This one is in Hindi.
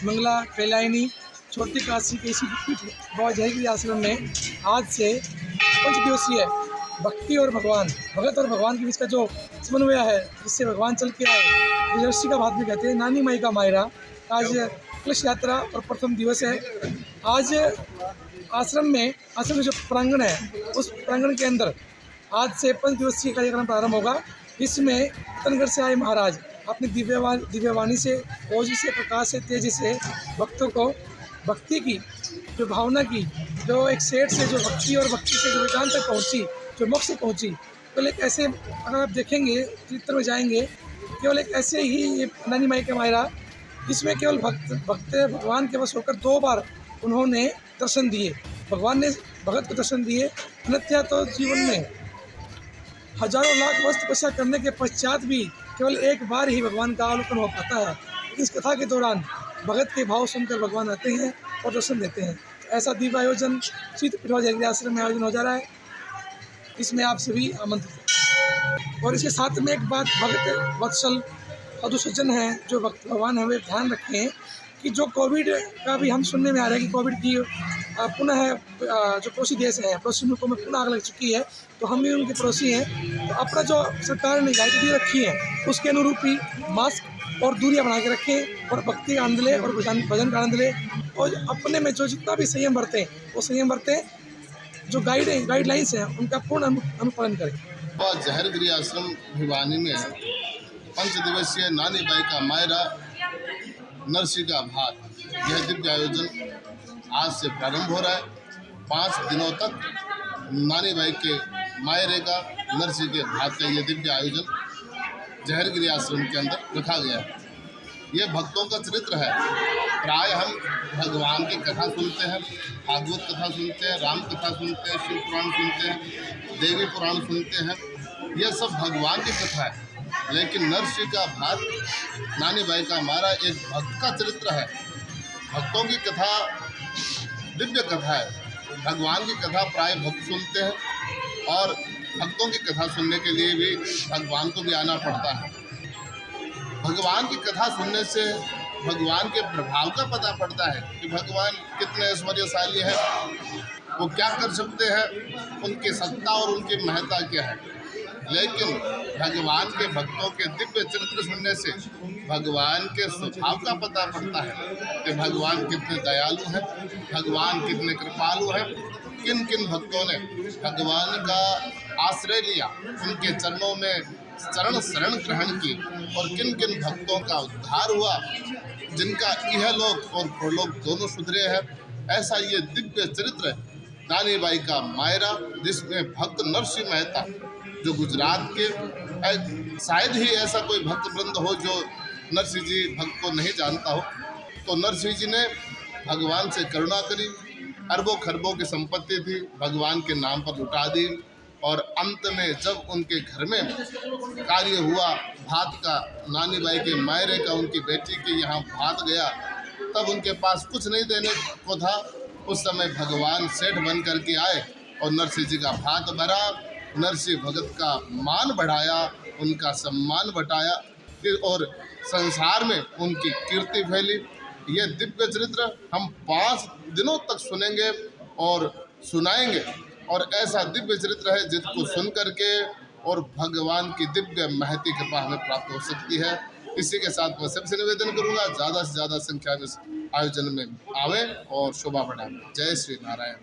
मंगला कैलायनी छोटी काशी के इसी पीठ बाबा जहरगिरी आश्रम में आज से 5 दिवसीय भक्ति और भगवान, भगत और भगवान के बीच का जो समन्वय है, जिससे भगवान चल के आए, ऋषि का भात भी कहते हैं, नानी माई का मायरा। आज कलश यात्रा और प्रथम दिवस है। आज आश्रम का जो प्रांगण है, उस प्रांगण के अंदर आज से 5 दिवसीय कार्यक्रम प्रारंभ होगा। इसमें रतनगढ़ से आए महाराज अपनी दिव्यवाणी से, ओज से, प्रकाश से, तेज से भक्तों को भक्ति की जो भावना की, जो एक सेठ से जो भक्ति और भक्ति से जो वेदांत तक पहुँची, जो मोक्ष तक पहुँची, केवल एक ऐसे, अगर आप देखेंगे चरित्र में जाएंगे, केवल एक ऐसे ही ये नानी माई का मायरा, जिसमें केवल भगवान के बस होकर 2 बार उन्होंने दर्शन दिए, भगवान ने भगत को दर्शन दिए। अन्यथा तो जीवन में हजारों लाख वर्ष तपस्या करने के पश्चात भी केवल एक बार ही भगवान का अवलोकन हो पाता है। इस कथा के दौरान भगत के भाव सुनकर भगवान आते हैं और दर्शन देते हैं। ऐसा दिव्य आयोजन श्री बाबा जहरगिरी आश्रम में आयोजन हो जा रहा है, इसमें आप सभी आमंत्रित हैं। और इसके साथ में एक बात भगत वत्सल साधु सज्जन हैं जो भक्त भगवान हमें ध्यान रखें कि जो कोविड का भी हम सुनने में आ रहा है कि कोविड की पुनः जो पड़ोसी देश है, पड़ोसी मुल्कों में पुनः आग लग चुकी है, तो हम भी उनके पड़ोसी हैं। तो अपना जो सरकार ने गाइड रखी है, उसके अनुरूप ही मास्क और दूरियां बना के रखें और भक्ति का आनंद लें और भजन का आनंद लें, और अपने में जो जितना भी संयम बरतें वो संयम बरतें, जो गाइडलाइंस हैं उनका पूर्ण अनुपालन करें। जहरगिरी आश्रम भिवानी में 5 दिवसीय नानी बाई का मायरा नरसी का भात, यह दिव्य आयोजन आज से प्रारंभ हो रहा है। 5 दिनों तक नानी बाई के मायरे का, नरसी के भात का यह दिव्य आयोजन जहरगिरी आश्रम के अंदर रखा गया है। ये भक्तों का चरित्र है। प्राय हम भगवान की कथा सुनते हैं, भागवत कथा सुनते हैं, राम कथा सुनते हैं, शिव पुराण सुनते हैं, देवी पुराण सुनते हैं, यह सब भगवान की कथा है। लेकिन नरसी का भात, नानी बाई का मारा एक भक्त का चरित्र है। भक्तों की कथा दिव्य कथा है। भगवान की कथा प्राय भक्त सुनते हैं और भक्तों की कथा सुनने के लिए भी भगवान को भी आना पड़ता है। भगवान की कथा सुनने से भगवान के प्रभाव का पता पड़ता है कि भगवान कितने ऐश्वर्यशाली हैं, वो क्या कर सकते हैं, उनकी सत्ता और उनकी महत्ता क्या है। लेकिन भगवान के भक्तों के दिव्य चरित्र सुनने से भगवान के स्वभाव का पता पड़ता है कि भगवान कितने दयालु हैं, भगवान कितने कृपालु हैं। किन किन भक्तों ने भगवान का आश्रय लिया, उनके चरणों में चरण शरण ग्रहण की, और किन किन भक्तों का उद्धार हुआ, जिनका इहलोक और परलोक दोनों सुधरे हैं। ऐसा ये दिव्य चरित्र नानी बाई का मायरा, जिसमें भक्त नरसी मेहता जो गुजरात के, शायद ही ऐसा कोई भक्त वृंद हो जो नरसी जी भक्त को नहीं जानता हो। तो नरसी जी ने भगवान से करुणा करी, अरबों खरबों की संपत्ति थी, भगवान के नाम पर लुटा दी, और अंत में जब उनके घर में कार्य हुआ भात का, नानी बाई के मायरे का, उनकी बेटी के यहाँ भात गया, तब उनके पास कुछ नहीं देने को था। उस समय भगवान सेठ बन करके आए और नरसी जी का भात भरा, नरसी भगत का मान बढ़ाया, उनका सम्मान बढ़ाया और संसार में उनकी कीर्ति फैली। ये दिव्य चरित्र हम 5 दिनों तक सुनेंगे और सुनाएंगे, और ऐसा दिव्य चरित्र है जिसको सुन करके और भगवान की दिव्य महती कृपा हमें प्राप्त हो सकती है। इसी के साथ मैं सबसे निवेदन करूंगा, ज़्यादा से ज़्यादा संख्या में आयोजन में आवें और शोभा बढ़ाएं। जय श्री नारायण।